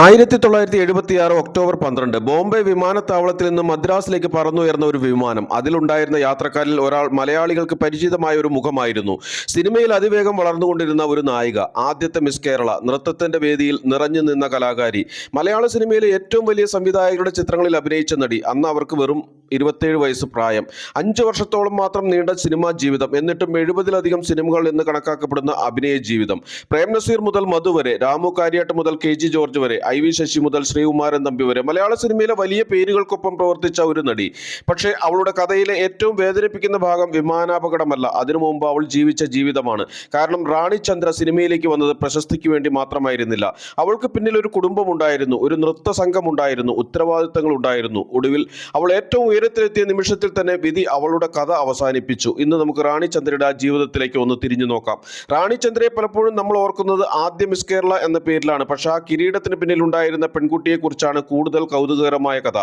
1976 October 12 Bombay വിമാനത്താവളത്തിൽ നിന്ന് മദ്രാസിലേക്ക് പറന്നുയർന്ന ഒരു വിമാനം. അതിലുണ്ടായിരുന്ന യാത്രക്കാരിൽ ഒരാൾ മലയാളികൾക്ക് പരിചിതമായ ഒരു മുഖമായിരുന്നു. സിനിമയിൽ അതിവേഗം വളർന്നുകൊണ്ടിരുന്ന ഒരു നായിക, ആദ്യത്തെ മിസ് കേരള, നൃത്തത്തിന്റെ വേദിയിൽ നിറഞ്ഞു നിന്ന കലാകാരി, മലയാള സിനിമയിലെ ഏറ്റവും വലിയ സംവിധായകരുടെ ചിത്രങ്ങളിൽ അഭിനയിച്ച നടി. അന്ന് അവർക്ക് വെറും 27 വയസ്സ് പ്രായം. 5 വർഷത്തോളം മാത്രം നീണ്ട സിനിമാ ജീവിതം. എന്നിട്ടും 70-ലധികം സിനിമകൾ എന്ന് കണക്കാക്കപ്പെടുന്ന അഭിനയ ജീവിതം. പ്രേം നസീർ മുതൽ മധു വരെ, രാമു കാര്യാട്ട് മുതൽ KG ജോർജ് വരെ, IV ശശി മുതൽ ശ്രീകുമാരൻ തമ്പി വരെ, മലയാള സിനിമയിലെ വലിയ പേരുകൾക്കൊപ്പം പ്രവർത്തിച്ച ഒരു നടി. പക്ഷേ അവളുടെ കഥയിലെ ഏറ്റവും വേദനിപ്പിക്കുന്ന ഭാഗം വിമാനാപകടമല്ല, അതിനു മുമ്പ് അവൾ ജീവിച്ച ജീവിതമാണ്. കാരണം റാണി ചന്ദ്ര സിനിമയിലേക്ക് വന്നത് പ്രശസ്തിക്ക് വേണ്ടി മാത്രമായിരുന്നില്ല. അവൾക്ക് പിന്നിൽ ഒരു കുടുംബമുണ്ടായിരുന്നു, ഒരു നൃത്ത സംഘമുണ്ടായിരുന്നു, ഉത്തരവാദിത്തങ്ങൾ ഉണ്ടായിരുന്നു. ഒടുവിൽ അവൾ ഏറ്റവും ഉയരത്തിലെത്തിയ നിമിഷത്തിൽ തന്നെ വിധി അവളുടെ കഥ അവസാനിപ്പിച്ചു. ഇന്ന് നമുക്ക് റാണി ചന്ദ്രയുടെ ആ ജീവിതത്തിലേക്ക് ഒന്ന് തിരിഞ്ഞു നോക്കാം. റാണി ചന്ദ്രയെ പലപ്പോഴും നമ്മൾ ഓർക്കുന്നത് ആദ്യ മിസ് കേരള എന്ന പേരിലാണ്. പക്ഷേ ആ കിരീടത്തിന് പിന്നിൽ ഉണ്ടായിരുന്ന പെൺകുട്ടിയെക്കുറിച്ചാണ് കൂടുതൽ കൗതുകകരമായ കഥ.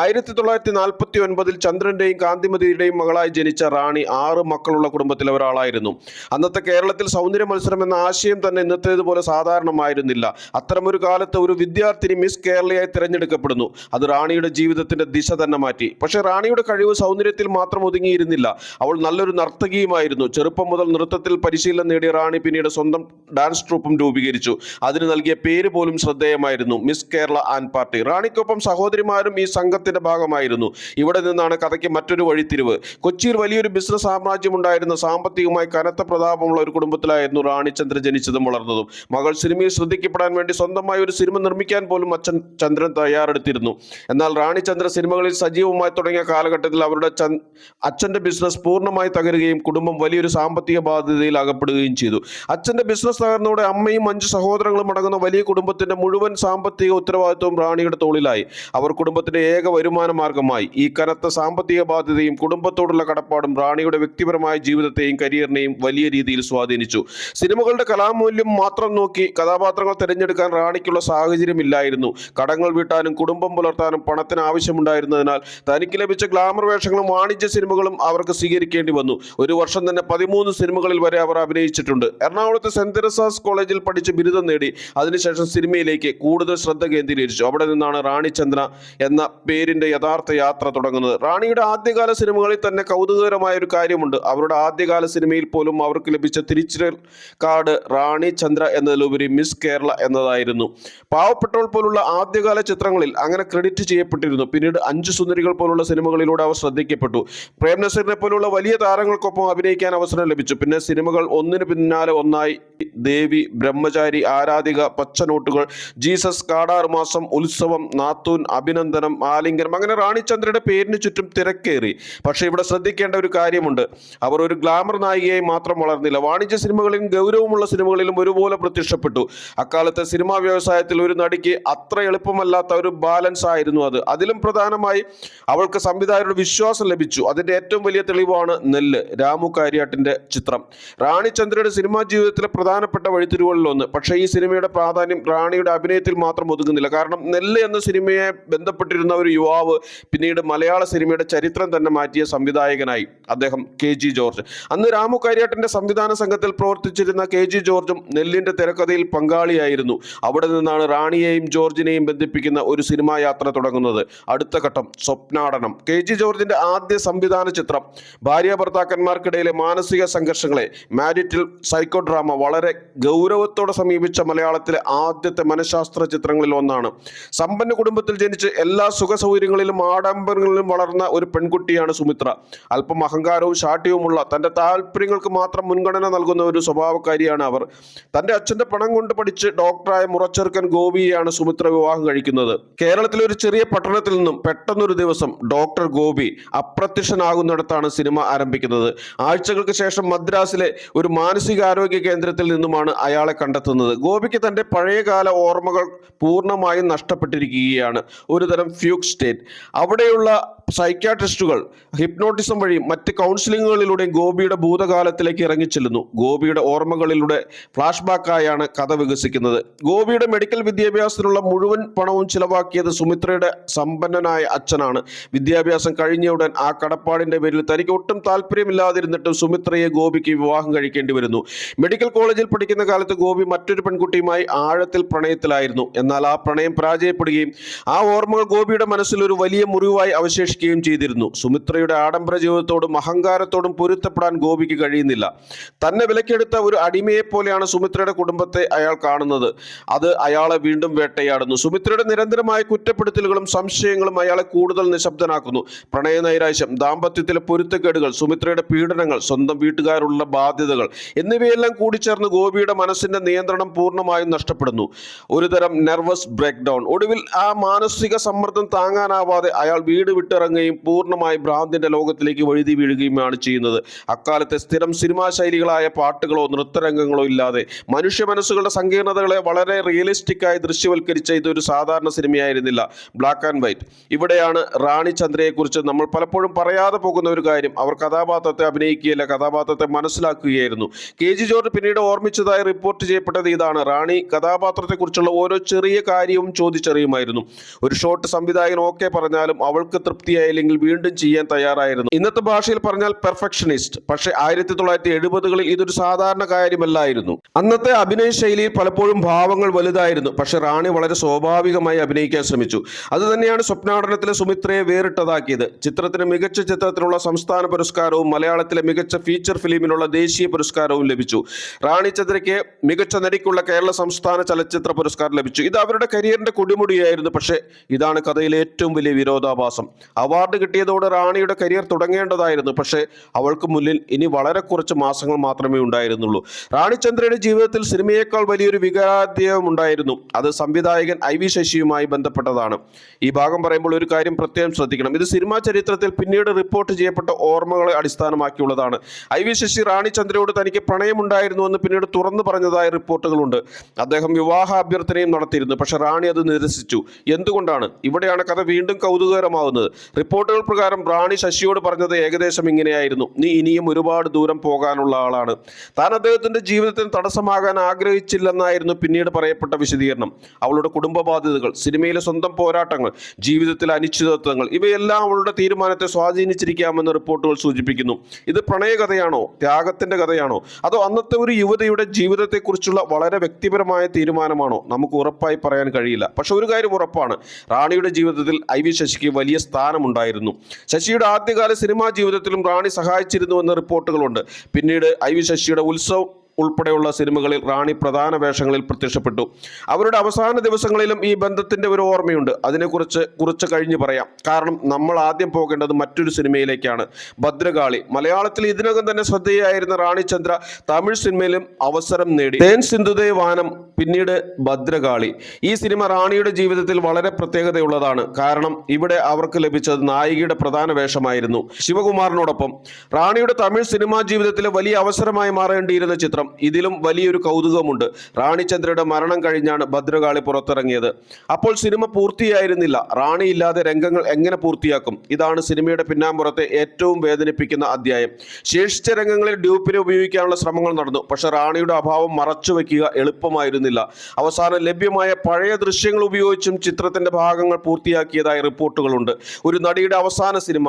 1949 ചന്ദ്രന്റെയും കാന്തിമതിയുടെയും മകളായി ജനിച്ച റാണി 6 മക്കളുള്ള കുടുംബത്തിലെ ഒരാളായിരുന്നു. അന്നത്തെ കേരളത്തിൽ സൗന്ദര്യ മത്സരം എന്ന ആശയം തന്നെ ഇന്നത്തേതുപോലെ സാധാരണമായിരുന്നില്ല. അത്തരമൊരു കാലത്ത് ഒരു വിദ്യാർത്ഥിനി മിസ് കേരളയായി തിരഞ്ഞെടുക്കപ്പെടുന്നു. അത് റാണിയുടെ ജീവിതത്തിന്റെ ദിശ തന്നെ മാറ്റി. പക്ഷേ റാണിയുടെ കഴിവ് സൗന്ദര്യത്തിൽ മാത്രം ഒതുങ്ങിയിരുന്നില്ല. അവൾ നല്ലൊരു നർത്തകിയുമായിരുന്നു. ചെറുപ്പം മുതൽ നൃത്തത്തിൽ പരിശീലനം നേടിയ റാണി പിന്നീട് സ്വന്തം ഡാൻസ് ട്രൂപ്പും രൂപീകരിച്ചു. അതിന് നൽകിയ പേര് പോലും ശ്രദ്ധേയമായിരുന്നു, മിസ് കേരള ആൻഡ് പാർട്ടി. റാണിക്കൊപ്പം സഹോദരിമാരും ഈ സംഘത്തിന്റെ ഭാഗമായിരുന്നു. ഇവിടെ നിന്നാണ് കഥയ്ക്ക് മറ്റൊരു വഴിത്തിരിവ്. കൊച്ചിയിൽ വലിയൊരു ബിസിനസ് സാമ്രാജ്യം ഉണ്ടായിരുന്ന, സാമ്പത്തികമായി കനത്ത പ്രതാപമുള്ള ഒരു കുടുംബത്തിലായിരുന്നു റാണി ചന്ദ്ര ജനിച്ചതും വളർന്നതും. മകൾ സിനിമയിൽ ശ്രദ്ധിക്കപ്പെടാൻ വേണ്ടി സ്വന്തമായി ഒരു സിനിമ നിർമ്മിക്കാൻ പോലും അച്ഛൻ ചന്ദ്രൻ തയ്യാറെടുത്തിരുന്നു. എന്നാൽ റാണി ചന്ദ്ര സിനിമകളിൽ സജീവമായി തുടങ്ങിയ കാലഘട്ടത്തിൽ അവരുടെ അച്ഛന്റെ ബിസിനസ് പൂർണ്ണമായി തകരുകയും കുടുംബം വലിയൊരു സാമ്പത്തിക ബാധ്യതയിൽ അകപ്പെടുകയും ചെയ്തു. അച്ഛന്റെ ബിസിനസ് തകർന്നതോടെ അമ്മയും 5 സഹോദരങ്ങളും അടങ്ങുന്ന വലിയ കുടുംബത്തിന്റെ മുഴുവൻ സാമ്പത്തിക ഉത്തരവാദിത്വവും റാണിയുടെ തോളിലായി. അവർ കുടുംബത്തിന്റെ ഏക വരുമാന മാർഗമായി. ഈ കനത്ത സാമ്പത്തിക ബാധ്യതയും കുടുംബത്തോടുള്ള കടപ്പാടും റാണിയുടെ വ്യക്തിപരമായ ജീവിതത്തെയും കരിയറിനെയും വലിയ രീതിയിൽ സ്വാധീനിച്ചു. സിനിമകളുടെ കലാമൂല്യം മാത്രം നോക്കി കഥാപാത്രങ്ങൾ തിരഞ്ഞെടുക്കാൻ റാണിക്കുള്ള സാഹചര്യമില്ലായിരുന്നു. കടങ്ങൾ വീട്ടാനും കുടുംബം പുലർത്താനും പണത്തിന് ആവശ്യമുണ്ടായിരുന്നതിനാൽ തനിക്ക് ലഭിച്ച ഗ്ലാമർ വേഷങ്ങളും വാണിജ്യ സിനിമകളും അവർക്ക് സ്വീകരിക്കേണ്ടി വന്നു. ഒരു വർഷം തന്നെ 13 സിനിമകളിൽ വരെ അവർ അഭിനയിച്ചിട്ടുണ്ട്. എറണാകുളത്തെ സെന്റ് തെരേസാസ് കോളേജിൽ പഠിച്ച് ബിരുദം നേടി. അതിനുശേഷം സിനിമയിലേക്ക് കൂടുതൽ ശ്രദ്ധ കേന്ദ്രീകരിച്ചു. അവിടെ നിന്നാണ് റാണി ചന്ദ്ര എന്ന പേരിന്റെ യഥാർത്ഥ യാത്ര തുടങ്ങുന്നത്. റാണിയുടെ ആദ്യകാല സിനിമകളിൽ തന്നെ കൗതുകകരമായ ഒരു കാര്യമുണ്ട്. അവരുടെ ആദ്യകാല സിനിമയിൽ പോലും അവർക്ക് ലഭിച്ച തിരിച്ചറിയൽ കാർഡ് റാണി ചന്ദ്ര എന്നതിലുപരി മിസ് കേരള എന്നതായിരുന്നു. പാവപ്പെട്ടവൾ പോലുള്ള ആദ്യകാല ചിത്രങ്ങളിൽ അങ്ങനെ ക്രെഡിറ്റ് ചെയ്യപ്പെട്ടിരുന്നു. പിന്നീട് 5 സുന്ദരികൾ പോലുള്ള സിനിമകളിലൂടെ അവർ ശ്രദ്ധിക്കപ്പെട്ടു. പ്രേം നസീറിനെ പോലുള്ള വലിയ താരങ്ങൾക്കൊപ്പം അഭിനയിക്കാൻ അവസരം ലഭിച്ചു. പിന്നെ സിനിമകൾ ഒന്നിനു പിന്നാലെ ഒന്നായി. ദേവി, ബ്രഹ്മചാരി, ആരാധിക, പച്ചനോട്ടുകൾ, ജീസസ്, കാടാറുമാസം, ഉത്സവം, നാത്തൂൻ, അഭിനന്ദനം, ആലിംഗനം, അങ്ങനെ റാണി ചന്ദ്രയുടെ പേരിന് ചുറ്റും തിരക്കേറി. പക്ഷേ ഇവിടെ ശ്രദ്ധിക്കേണ്ട ഒരു കാര്യമുണ്ട്. അവർ ഒരു ഗ്ലാമർ നായികയായി മാത്രം വളർന്നില്ല. വാണിജ്യ സിനിമകളിലും ഗൗരവമുള്ള സിനിമകളിലും ഒരുപോലെ പ്രത്യക്ഷപ്പെട്ടു. അക്കാലത്തെ സിനിമാ വ്യവസായത്തിൽ ഒരു നടിക്ക് അത്ര എളുപ്പമല്ലാത്ത ഒരു ബാലൻസ് ആയിരുന്നു അത്. അതിലും പ്രധാനമായി അവൾക്ക് സംവിധായകരുടെ വിശ്വാസം ലഭിച്ചു. അതിന്റെ ഏറ്റവും വലിയ തെളിവാണ് നെല്ല്, രാമു കാര്യാട്ടിന്റെ ചിത്രം. റാണി ചന്ദ്രയുടെ സിനിമാ ജീവിതത്തിലെ പ്രധാനപ്പെട്ട വഴിത്തിരിവുകളിലൊന്ന്. പക്ഷേ ഈ സിനിമയുടെ പ്രാധാന്യം റാണിയുടെ അഭിനയത്തിൽ മാത്രം ഒതുങ്ങുന്നില്ല. കാരണം നെല്ല് എന്ന സിനിമയെ ബന്ധപ്പെട്ടിരുന്ന ഒരു യുവാവ് പിന്നീട് മലയാള സിനിമയുടെ ചരിത്രം തന്നെ മാറ്റിയ സംവിധായകനായി. അദ്ദേഹം KG ജോർജ്. അന്ന് രാമു കാര്യാട്ടിന്റെ സംവിധാന സംഘത്തിൽ പ്രവർത്തിച്ചിരുന്ന KG ജോർജും നെല്ലിന്റെ തിരക്കഥയിൽ പങ്കാളിയായിരുന്നു. അവിടെ നിന്നാണ് റാണിയെയും ജോർജിനെയും ബന്ധിപ്പിക്കുന്ന ഒരു സിനിമാ യാത്ര തുടങ്ങുന്നത്. അടുത്ത ഘട്ടം സ്വപ്നാടനം. KG ജോർജിന്റെ ആദ്യ സംവിധാന ചിത്രം. ഭാര്യ ഭർത്താക്കന്മാർക്കിടയിലെ മാനസിക സംഘർഷങ്ങളെ മാരിറ്റൽ സൈക്കോ ഡ്രാമ വളരെ ഗൗരവത്തോടെ സമീപിച്ച മലയാളത്തിലെ ആദ്യത്തെ മനഃശാസ്ത്ര ചിത്രങ്ങളിൽ ഒന്നാണ്. സമ്പന്ന കുടുംബത്തിൽ ജനിച്ച് എല്ലാ സുഖ സൗകര്യങ്ങളിലും ആഡംബരങ്ങളിലും വളർന്ന ഒരു പെൺകുട്ടിയാണ് സുമിത്ര. അല്പം അഹങ്കാരവും ശാഠ്യവുമുള്ള, തന്റെ താല്പര്യങ്ങൾക്ക് മാത്രം മുൻഗണന നൽകുന്ന ഒരു സ്വഭാവക്കാരിയാണ് അവർ. തന്റെ അച്ഛന്റെ പണം കൊണ്ട് പഠിച്ച് ഡോക്ടറായ മുറച്ചെറുക്കൻ ഗോപിയെയാണ് സുമിത്ര വിവാഹം കഴിക്കുന്നത്. കേരളത്തിലെ ഒരു ചെറിയ പട്ടണത്തിൽ നിന്നും പെട്ടെന്നൊരു ദിവസം ഡോക്ടർ ഗോപി അപ്രത്യക്ഷനാകുന്നിടത്താണ് സിനിമ ആരംഭിക്കുന്നത്. ആഴ്ചകൾക്ക് ശേഷം മദ്രാസിലെ ഒരു മാനസികാരോഗ്യ കേന്ദ്രത്തിൽ നിന്നുമാണ് അയാളെ കണ്ടെത്തുന്നത്. ഗോപിക്ക് തന്റെ പഴയകാല ഓർമ്മകൾ പൂർണ്ണമായും നഷ്ടപ്പെട്ടിരിക്കുകയാണ്. ഒരുതരം ഫ്യൂക്ക് സ്റ്റേറ്റ്. അവിടെയുള്ള സൈക്യാട്രിസ്റ്റുകൾ ഹിപ്നോട്ടിസം വഴിയും മറ്റ് കൗൺസിലിങ്ങുകളിലൂടെയും ഗോപിയുടെ ഭൂതകാലത്തിലേക്ക് ഇറങ്ങിച്ചെല്ലുന്നു. ഗോപിയുടെ ഓർമ്മകളിലൂടെ ഫ്ലാഷ് ബാക്കായാണ് കഥ വികസിക്കുന്നത്. ഗോപിയുടെ മെഡിക്കൽ വിദ്യാഭ്യാസത്തിനുള്ള മുഴുവൻ പണവും ചിലവാക്കിയത് സുമിത്രയുടെ സമ്പന്നനായ അച്ഛനാണ്. വിദ്യാഭ്യാസം കഴിഞ്ഞയുടൻ ആ കടപ്പാടിന്റെ പേരിൽ തനിക്ക് ഒട്ടും താല്പര്യമില്ലാതിരുന്നിട്ടും സുമിത്രയെ ഗോപിക്ക് വിവാഹം കഴിക്കേണ്ടി വരുന്നു. മെഡിക്കൽ കോളേജിൽ പഠിക്കുന്ന കാലത്ത് ഗോപി മറ്റൊരു പെൺകുട്ടിയുമായി ആഴത്തിൽ പ്രണയത്തിലായിരുന്നു. എന്നാൽ ആ പ്രണയം പരാജയപ്പെടുകയും ആ ഓർമ്മകൾ ഗോപിയുടെ മനസ്സിൽ ഒരു വലിയ മുറിവായി അവശേഷിക്കുകയും ചെയ്തിരുന്നു. സുമിത്രയുടെ ആഡംബര ജീവിതത്തോടും അഹങ്കാരത്തോടും പൊരുത്തപ്പെടാൻ ഗോപിക്ക് കഴിയുന്നില്ല. തന്നെ വിലക്കെടുത്ത ഒരു അടിമയെ പോലെയാണ് സുമിത്രയുടെ കുടുംബത്തെ അയാൾ കാണുന്നത്. അത് അയാളെ വീണ്ടും വേട്ടയാടുന്നു. സുമിത്രയുടെ നിരന്തരമായ കുറ്റപ്പെടുത്തലുകളും സംശയങ്ങളും അയാളെ കൂടുതൽ നിശബ്ദനാക്കുന്നു. പ്രണയനൈരാശ്യം, ദാമ്പത്യത്തിലെ പൊരുത്തക്കേടുകൾ, സുമിത്രയുടെ പീഡനങ്ങൾ, സ്വന്തം വീട്ടുകാരുള്ള ബാധ്യതകൾ എന്നിവയെല്ലാം കൂടിച്ചേർന്ന് ഗോപിയുടെ മനസ്സിന്റെ നിയന്ത്രണം പൂർണ്ണമായും നഷ്ടപ്പെടുന്നു. ഒരുതരം നെർവസ് ബ്രേക്ക് ഡൗൺ. ഒടുവിൽ ആ മാനസിക സമ്മർദ്ദം താങ്ങാനാവാതെ അയാൾ വീട് വിട്ടിറങ്ങുകയും പൂർണ്ണമായി ഭ്രാന്തിന്റെ ലോകത്തിലേക്ക് വഴുതി വീഴുകയുമാണ് ചെയ്യുന്നത്. അക്കാലത്തെ സ്ഥിരം സിനിമാ ശൈലികളായ പാട്ടുകളോ നൃത്തരംഗങ്ങളോ ഇല്ലാതെ മനുഷ്യ മനസ്സുകളുടെ സങ്കീർണതകളെ വളരെ റിയലിസ്റ്റിക്കായി ദൃശ്യവൽക്കരിച്ച ഇതൊരു സാധാരണ സിനിമയായിരുന്നില്ല. Black and white. ഇവിടെയാണ് റാണി ചന്ദ്രയെക്കുറിച്ച് നമ്മൾ പലപ്പോഴും പറയാതെ പോകുന്ന ഒരു കാര്യം. അവർ കഥാപാത്രത്തെ അഭിനയിക്കുകയല്ല, കഥാപാത്രത്തെ മനസ്സിലാക്കുകയായിരുന്നു. കെ ജി ജോർജ് പിന്നീട് ഓർമ്മിച്ചതായി റിപ്പോർട്ട് ചെയ്യപ്പെട്ടത് ഇതാണ്: റാണി കഥാപാത്രത്തെക്കുറിച്ചുള്ള ഓരോ ചെറിയ കാര്യവും ചോദിച്ചറിയുമായിരുന്നു. ഒരു ഷോട്ട് സംവിധായകൻ ഓക്കെ പറഞ്ഞാലും അവൾക്ക് തൃപ്തിയായില്ലെങ്കിൽ വീണ്ടും ചെയ്യാൻ തയ്യാറായിരുന്നു. ഇന്നത്തെ ഭാഷയിൽ പറഞ്ഞാൽ പെർഫെക്ഷനിസ്റ്റ്. പക്ഷേ 1970കളിൽ ഇതൊരു സാധാരണ കാര്യമല്ലായിരുന്നു. അന്നത്തെ അഭിനയ ശൈലിയിൽ പലപ്പോഴും ഭാവങ്ങൾ വലുതായിരുന്നു. പക്ഷെ റാണി വളരെ സ്വാഭാവികമായി അഭിനയിക്കാൻ ശ്രമിച്ചു. അതുതന്നെയാണ് സ്വപ്നാടനത്തിലെ സുമിത്രയെ വേറിട്ടതാക്കിയത്. ചിത്രത്തിന് മികച്ച ചിത്രത്തിനുള്ള സംസ്ഥാന പുരസ്കാരവും മലയാളത്തിലെ മികച്ച ഫീച്ചർ ഫിലിമിനുള്ള ദേശീയ പുരസ്കാരവും ലഭിച്ചു. റാണി ചന്ദ്രയ്ക്ക് മികച്ച നടിക്കുള്ള കേരള സംസ്ഥാന ചലച്ചിത്ര പുരസ്കാരം ലഭിച്ചു. ഇത് അവരുടെ കരിയറിന്റെ കൊടിമുടിയായിരുന്നു. പക്ഷേ ഇതാണ് കഥയിലെ ഏറ്റവും വലിയ വിരോധാഭാസം. അവാർഡ് കിട്ടിയതോടെ റാണിയുടെ കരിയർ തുടങ്ങേണ്ടതായിരുന്നു. പക്ഷേ അവൾക്ക് മുന്നിൽ ഇനി വളരെ കുറച്ച് മാസങ്ങൾ മാത്രമേ ഉണ്ടായിരുന്നുള്ളൂ. റാണി ചന്ദ്രയുടെ ജീവിതത്തിൽ സിനിമയേക്കാൾ വലിയൊരു വികാരാധ്യായം ഉണ്ടായിരുന്നു. അത് സംവിധായകൻ IV ശശിയുമായി ബന്ധപ്പെട്ടതാണ്. ഈ ഭാഗം പറയുമ്പോൾ ഒരു കാര്യം പ്രത്യേകം ശ്രദ്ധിക്കണം. ഇത് സിനിമാ ചരിത്രത്തിൽ പിന്നീട് റിപ്പോർട്ട് ചെയ്യപ്പെട്ട ഓർമ്മകളെ അടിസ്ഥാനമാക്കിയുള്ളതാണ്. IV ശശി റാണി ചന്ദ്രയോട് തനിക്ക് പ്രണയമുണ്ടായിരുന്നുവെന്ന് പിന്നീട് തുറന്നു പറഞ്ഞതായ റിപ്പോർട്ടുകളുണ്ട്. അദ്ദേഹം വിവാഹ അഭ്യർത്ഥനയും നടത്തിയിരുന്നു. പക്ഷെ റാണി അത് നിരസിച്ചു. എന്തുകൊണ്ടാണ്? ഇവിടെയാണ് കഥ വീണ്ടും കൗതുകകരമാവുന്നത്. റിപ്പോർട്ടുകൾ പ്രകാരം റാണി ശശിയോട് പറഞ്ഞത് ഏകദേശം ഇങ്ങനെയായിരുന്നു: നീ ഇനിയും ഒരുപാട് ദൂരം പോകാനുള്ള ആളാണ്. താൻ അദ്ദേഹത്തിന്റെ ജീവിതത്തിന് തടസ്സമാകാൻ ആഗ്രഹിച്ചില്ലെന്നായിരുന്നു പിന്നീട് പറയപ്പെട്ട വിശദീകരണം. അവളുടെ കുടുംബ ബാധ്യതകൾ, സിനിമയിലെ സ്വന്തം പോരാട്ടങ്ങൾ, ജീവിതത്തിലെ അനിശ്ചിതത്വങ്ങൾ ഇവയെല്ലാം അവളുടെ തീരുമാനത്തെ സ്വാധീനിച്ചിരിക്കാമെന്ന് റിപ്പോർട്ടുകൾ സൂചിപ്പിക്കുന്നു. ഇത് പ്രണയകഥയാണോ, ത്യാഗത്തിന്റെ കഥയാണോ, അതോ അന്നത്തെ ഒരു യുവതിയുടെ ജീവിതത്തെക്കുറിച്ചുള്ള വളരെ വ്യക്തിപരമായ തീരുമാനമാണോ? നമുക്ക് ഉറപ്പായി പറയാൻ കഴിയില്ല. പക്ഷെ ഒരു കാര്യം ഉറപ്പാണ്: റാണിയുടെ ജീവിതത്തിൽ IV ശശിക്ക് വലിയ സ്ഥാനമുണ്ടായിരുന്നു. ശശിയുടെ ആദ്യകാല സിനിമാ ജീവിതത്തിലും റാണി സഹായിച്ചിരുന്നുവെന്ന് റിപ്പോർട്ടുകളുണ്ട്. പിന്നീട് IV ശശിയുടെ ഉത്സവ് ഉൾപ്പെടെയുള്ള സിനിമകളിൽ റാണി പ്രധാന വേഷങ്ങളിൽ പ്രത്യക്ഷപ്പെട്ടു. അവരുടെ അവസാന ദിവസങ്ങളിലും ഈ ബന്ധത്തിന്റെ ഒരു ഓർമ്മയുണ്ട്. അതിനെക്കുറിച്ച് കഴിഞ്ഞ് പറയാം. കാരണം നമ്മൾ ആദ്യം പോകേണ്ടത് മറ്റൊരു സിനിമയിലേക്കാണ്: ഭദ്രകാളി. മലയാളത്തിൽ ഇതിനകം തന്നെ ശ്രദ്ധേയായിരുന്ന റാണി ചന്ദ്ര തമിഴ് സിനിമയിലും അവസരം നേടി. തേൻ സിന്ധുദേ വാനം, പിന്നീട് ഭദ്രകാളി. ഈ സിനിമ റാണിയുടെ ജീവിതത്തിൽ വളരെ പ്രത്യേകതയുള്ളതാണ്. കാരണം ഇവിടെ അവർക്ക് ലഭിച്ചത് നായികയുടെ പ്രധാന വേഷമായിരുന്നു. ശിവകുമാറിനോടൊപ്പം റാണിയുടെ തമിഴ് സിനിമാ ജീവിതത്തിലെ വലിയ അവസരമായി മാറേണ്ടിയിരുന്ന ചിത്രം. ഇതിലും വലിയൊരു കൗതുകമുണ്ട്. റാണി ചന്ദ്രയുടെ മരണം കഴിഞ്ഞാണ് ഭദ്രകാളി പുറത്തിറങ്ങിയത്. അപ്പോൾ സിനിമ പൂർത്തിയായിരുന്നില്ല. റാണി ഇല്ലാതെ രംഗങ്ങൾ എങ്ങനെ പൂർത്തിയാക്കും? ഇതാണ് സിനിമയുടെ പിന്നാമ്പുറത്തെ ഏറ്റവും വേദനിപ്പിക്കുന്ന അധ്യായം. ശേഷിച്ച രംഗങ്ങളിൽ ഡ്യൂപ്പിനെ ഉപയോഗിക്കാനുള്ള ശ്രമങ്ങൾ നടന്നു. പക്ഷെ റാണിയുടെ അഭാവം മറച്ചുവെക്കുക എളുപ്പമായിരുന്നില്ല. അവസാനം ലഭ്യമായ പഴയ ദൃശ്യങ്ങൾ ഉപയോഗിച്ചും ചിത്രത്തിന്റെ ഭാഗങ്ങൾ പൂർത്തിയാക്കിയതായി റിപ്പോർട്ടുകളുണ്ട്. ഒരു നടിയുടെ അവസാന സിനിമ,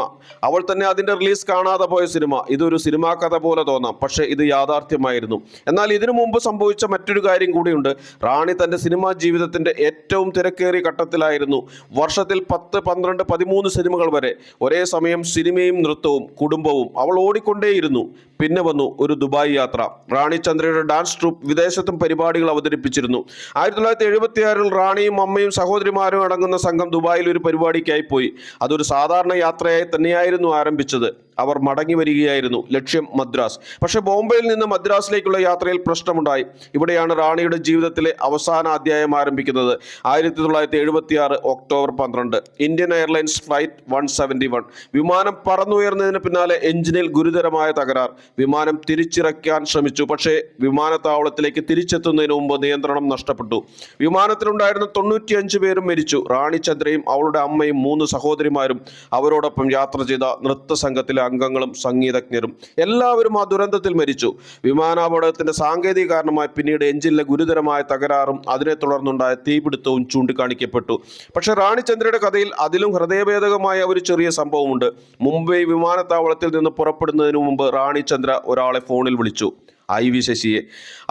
അവൾ തന്നെ അതിന്റെ റിലീസ് കാണാതെ പോയ സിനിമ. ഇതൊരു സിനിമാ കഥ പോലെ തോന്നാം, പക്ഷെ ഇത് യാഥാർത്ഥ്യമായിരുന്നു. എന്നാൽ ഇതിനു മുമ്പ് സംഭവിച്ച മറ്റൊരു കാര്യം കൂടിയുണ്ട്. റാണി തന്റെ സിനിമാ ജീവിതത്തിന്റെ ഏറ്റവും തിരക്കേറിയ ഘട്ടത്തിലായിരുന്നു. വർഷത്തിൽ 10, 12, 13 സിനിമകൾ വരെ ഒരേ സമയം സിനിമയും നൃത്തവും കുടുംബവും. അവൾ ഓടിക്കൊണ്ടേയിരുന്നു. പിന്നെ വന്നു ഒരു ദുബായ് യാത്ര. റാണി ചന്ദ്രയുടെ ഡാൻസ് ട്രൂപ്പ് വിദേശത്തും പരിപാടികൾ അവതരിപ്പിച്ചിരുന്നു. 1976-ൽ റാണിയും അമ്മയും സഹോദരിമാരും അടങ്ങുന്ന സംഘം ദുബായിൽ ഒരു പരിപാടിക്കായി പോയി. അതൊരു സാധാരണ യാത്രയായി തന്നെയായിരുന്നു ആരംഭിച്ചത്. അവർ മടങ്ങി വരികയായിരുന്നു. ലക്ഷ്യം മദ്രാസ്. പക്ഷേ ബോംബെയിൽ നിന്ന് മദ്രാസിലേക്കുള്ള യാത്രയിൽ പ്രശ്നമുണ്ടായി. ഇവിടെയാണ് റാണിയുടെ ജീവിതത്തിലെ അവസാന അധ്യായം ആരംഭിക്കുന്നത്. 1976 ഒക്ടോബർ 12 ഇന്ത്യൻ എയർലൈൻസ് ഫ്ലൈറ്റ് 171 വിമാനം പറന്നുയർന്നതിന് പിന്നാലെ എഞ്ചിനിൽ ഗുരുതരമായ തകരാർ. വിമാനം തിരിച്ചിറക്കാൻ ശ്രമിച്ചു. പക്ഷേ വിമാനത്താവളത്തിലേക്ക് തിരിച്ചെത്തുന്നതിന് മുമ്പ് നിയന്ത്രണം നഷ്ടപ്പെട്ടു. വിമാനത്തിലുണ്ടായിരുന്ന 95 പേരും മരിച്ചു. റാണി ചന്ദ്രയും അവളുടെ അമ്മയും 3 സഹോദരിമാരും അവരോടൊപ്പം യാത്ര ചെയ്ത നൃത്തസംഘത്തിലെ അംഗങ്ങളും സംഗീതജ്ഞരും എല്ലാവരും ആ ദുരന്തത്തിൽ മരിച്ചു. വിമാനാപകടത്തിന്റെ സാങ്കേതിക കാരണമായി പിന്നീട് എഞ്ചിനിലെ ഗുരുതരമായ തകരാറും അതിനെ തുടർന്നുണ്ടായ തീപിടുത്തവും ചൂണ്ടിക്കാണിക്കപ്പെട്ടു. പക്ഷേ റാണി ചന്ദ്രയുടെ കഥയിൽ അതിലും ഹൃദയഭേദകമായ ഒരു ചെറിയ സംഭവമുണ്ട്. മുംബൈ വിമാനത്താവളത്തിൽ നിന്ന് പുറപ്പെടുന്നതിന് മുമ്പ് റാണി ചന്ദ്ര ഒരാളെ ഫോണിൽ വിളിച്ചു. IV ശശിയെ.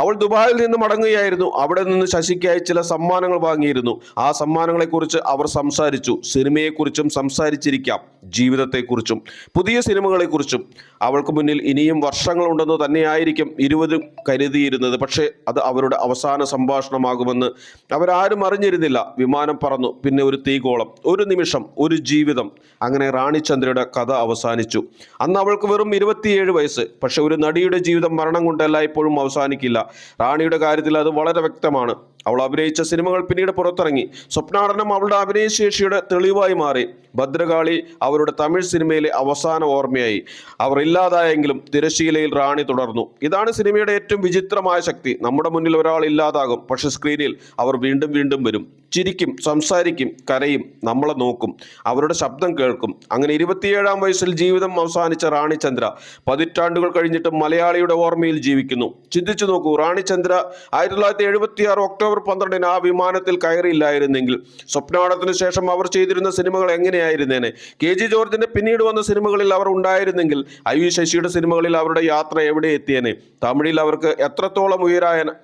അവൾ ദുബായിൽ നിന്ന് മടങ്ങുകയായിരുന്നു. അവിടെ നിന്ന് ശശിക്കായി ചില സമ്മാനങ്ങൾ വാങ്ങിയിരുന്നു. ആ സമ്മാനങ്ങളെക്കുറിച്ച് അവർ സംസാരിച്ചു. സിനിമയെക്കുറിച്ചും സംസാരിച്ചിരിക്കാം, ജീവിതത്തെക്കുറിച്ചും പുതിയ സിനിമകളെക്കുറിച്ചും. അവൾക്ക് മുന്നിൽ ഇനിയും വർഷങ്ങളുണ്ടെന്ന് തന്നെയായിരിക്കും ഇരുവരും കരുതിയിരുന്നത്. പക്ഷേ അത് അവരുടെ അവസാന സംഭാഷണമാകുമെന്ന് അവരാരും അറിഞ്ഞിരുന്നില്ല. വിമാനം പറന്നു. പിന്നെ ഒരു തീകോളം, ഒരു നിമിഷം, ഒരു ജീവിതം. അങ്ങനെ റാണി ചന്ദ്രയുടെ കഥ അവസാനിച്ചു. അന്ന് അവൾക്ക് വെറും 27 വയസ്സ്. പക്ഷെ ഒരു നടിയുടെ ജീവിതം മരണം കൊണ്ട് എല്ലായ്പ്പോഴും അവസാനിക്കില്ല. റാണിയുടെ കാര്യത്തിൽ അത് വളരെ വ്യക്തമാണ്. അവൾ അഭിനയിച്ച സിനിമകൾ പിന്നീട് പുറത്തിറങ്ങി. സ്വപ്നാടനം അവളുടെ അഭിനയശേഷിയുടെ തെളിവായി മാറി. ഭദ്രകാളി അവരുടെ തമിഴ് സിനിമയിലെ അവസാന ഓർമ്മയായി. അവർ ഇല്ലാതായെങ്കിലും തിരശീലയിൽ റാണി തുടർന്നു. ഇതാണ് സിനിമയുടെ ഏറ്റവും വിചിത്രമായ ശക്തി. നമ്മുടെ മുന്നിൽ ഒരാൾ ഇല്ലാതാകും, പക്ഷെ സ്ക്രീനിൽ അവർ വീണ്ടും വീണ്ടും വരും. ചിരിക്കും, സംസാരിക്കും, കരയും, നമ്മളെ നോക്കും, അവരുടെ ശബ്ദം കേൾക്കും. അങ്ങനെ 27-ാം വയസ്സിൽ ജീവിതം അവസാനിച്ച റാണി ചന്ദ്ര പതിറ്റാണ്ടുകൾ കഴിഞ്ഞിട്ട് മലയാളിയുടെ ഓർമ്മയിൽ ജീവിക്കുന്നു. ചിന്തിച്ചു നോക്കൂ, റാണി ചന്ദ്ര 1976 ഒക്ടോബർ 12 ആ വിമാനത്തിൽ കയറിയില്ലായിരുന്നെങ്കിൽ സ്വപ്നാടനത്തിന് ശേഷം അവർ ചെയ്തിരുന്ന സിനിമകൾ എങ്ങനെയായിരുന്നേനെ? KG ജോർജിന്റെ പിന്നീട് വന്ന സിനിമകളിൽ അവർ ഉണ്ടായിരുന്നെങ്കിൽ IV ശശിയുടെ സിനിമകളിൽ അവരുടെ യാത്ര എവിടെ എത്തിയേനെ? തമിഴിൽ അവർക്ക് എത്രത്തോളം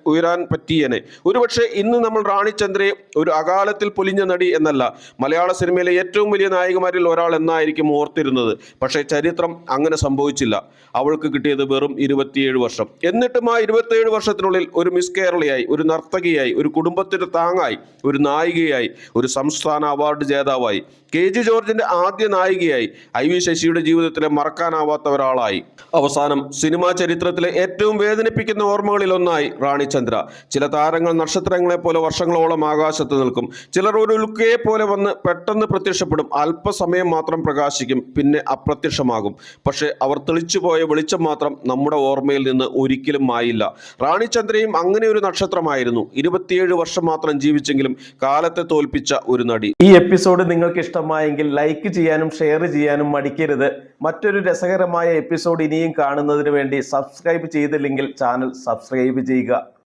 ഉയരാൻ പറ്റിയേനെ? ഒരുപക്ഷെ ഇന്ന് നമ്മൾ റാണി ചന്ദ്രയെ ഒരു അകാലത്തിൽ പൊലിഞ്ഞ നടി എന്നല്ല, മലയാള സിനിമയിലെ ഏറ്റവും വലിയ നായികമാരിൽ ഒരാൾ എന്നായിരിക്കും ഓർത്തിരുന്നത്. പക്ഷേ ചരിത്രം അങ്ങനെ സംഭവിച്ചില്ല. അവൾക്ക് കിട്ടിയത് വെറും 27 വർഷം. എന്നിട്ടും ആ 27 വർഷത്തിനുള്ളിൽ ഒരു മിസ് കേരളയായി, ഒരു നർത്തകിയായി, ഒരു കുടുംബത്തിന്റെ താങ്ങായി, ഒരു നായികയായി, ഒരു സംസ്ഥാന അവാർഡ് ജേതാവായി, KG ജോർജിന്റെ ആദ്യ നായികയായി, IV ശശിയുടെ ജീവിതത്തിലെ മറക്കാനാവാത്ത ഒരാളായി. അവസാനം സിനിമാ ചരിത്രത്തിലെ ഏറ്റവും വേദനിപ്പിക്കുന്ന ഓർമ്മകളിൽ ഒന്നായി റാണി ചന്ദ്ര. ചില താരങ്ങൾ നക്ഷത്രങ്ങളെ പോലെ വർഷങ്ങളോളം ആകാശത്ത് നിൽക്കും. ചിലർ ഒരു ഉൽക്കയെ പോലെ വന്ന് പെട്ടെന്ന് പ്രത്യക്ഷപ്പെടും. അല്പസമയം മാത്രം പ്രകാശിക്കും, പിന്നെ അപ്രത്യക്ഷമാകും. പക്ഷെ അവർ തെളിച്ചുപോയ വെളിച്ചം മാത്രം നമ്മുടെ ഓർമ്മയിൽ നിന്ന് ഒരിക്കലും മായില്ല. റാണി ചന്ദ്രയും അങ്ങനെ ഒരു നക്ഷത്രമായിരുന്നു. 27 വർഷം മാത്രം ജീവിച്ചെങ്കിലും കാലത്തെ തോൽപ്പിച്ച ഒരു നടി. ഈ എപ്പിസോഡ് നിങ്ങൾക്ക് ഇഷ്ടമായെങ്കിൽ ലൈക്ക് ചെയ്യാനും ഷെയർ ചെയ്യാനും മടിക്കരുത്. മറ്റൊരു രസകരമായ എപ്പിസോഡ് ഇനിയും കാണുന്നതിന് വേണ്ടി സബ്സ്ക്രൈബ് ചെയ്തില്ലെങ്കിൽ ചാനൽ സബ്സ്ക്രൈബ് ചെയ്യുക.